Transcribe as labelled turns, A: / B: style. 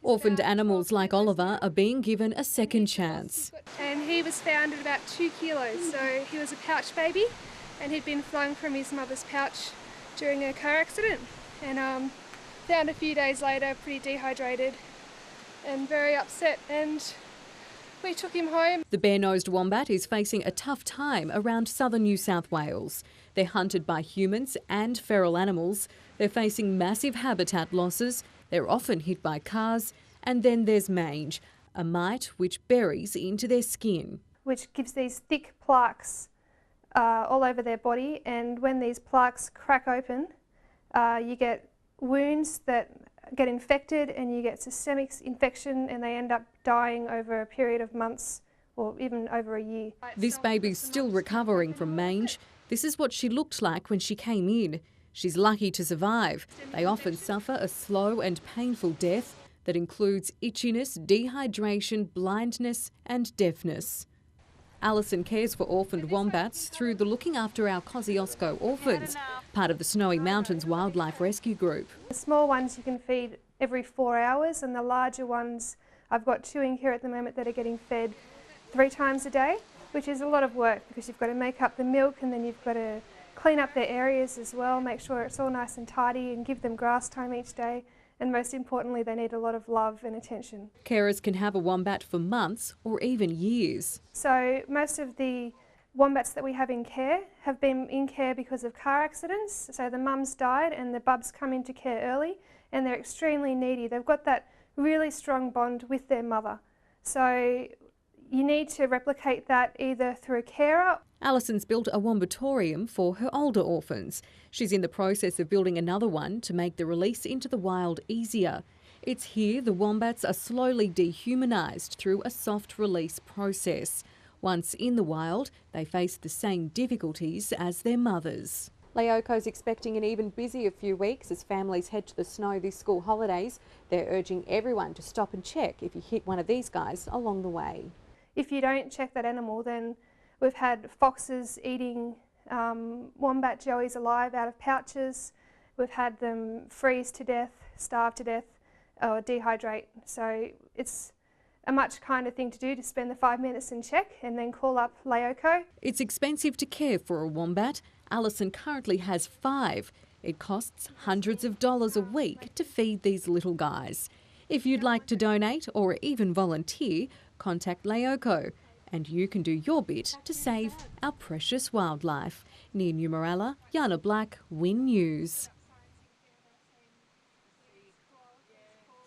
A: Orphaned animals like Oliver are being given a second chance.
B: And he was found at about 2 kilos, so he was a pouch baby and he'd been flung from his mother's pouch during a car accident, and found a few days later pretty dehydrated and very upset, and we took him home.
A: The bare-nosed wombat is facing a tough time around southern New South Wales. They're hunted by humans and feral animals. They're facing massive habitat losses. They're often hit by cars. And then there's mange, a mite which buries into their skin.
B: Which gives these thick plaques all over their body, and when these plaques crack open, you get wounds that get infected and you get systemic infection, and they end up dying over a period of months or even over a year.
A: This baby's still recovering from mange. This is what she looked like when she came in. She's lucky to survive. They often suffer a slow and painful death that includes itchiness, dehydration, blindness and deafness. Alison cares for orphaned wombats through the Looking After Our Kosciuszko Orphans, part of the Snowy Mountains Wildlife Rescue Group.
B: The small ones you can feed every 4 hours, and the larger ones, I've got 2 in here at the moment that are getting fed 3 times a day, which is a lot of work because you've got to make up the milk and then you've got to clean up their areas as well, make sure it's all nice and tidy and give them grass time each day. And most importantly, they need a lot of love and attention.
A: Carers can have a wombat for months or even years.
B: So most of the wombats that we have in care have been in care because of car accidents. So the mums died and the bubs come into care early, and they're extremely needy. They've got that really strong bond with their mother. So you need to replicate that either through a carer.
A: Alison's built a wombatorium for her older orphans. She's in the process of building another one to make the release into the wild easier. It's here the wombats are slowly dehumanised through a soft release process. Once in the wild, they face the same difficulties as their mothers. Leoko's expecting an even busier few weeks as families head to the snow this school holidays. They're urging everyone to stop and check if you hit one of these guys along the way.
B: If you don't check that animal, then we've had foxes eating wombat joeys alive out of pouches. We've had them freeze to death, starve to death, or dehydrate. So it's a much kinder thing to do to spend the 5 minutes and check and then call up Leoko.
A: It's expensive to care for a wombat. Alison currently has 5. It costs hundreds of dollars a week to feed these little guys. If you'd like to donate or even volunteer, contact Leoko. And you can do your bit to save our precious wildlife. Near Numeralla, Yana Black, Win News.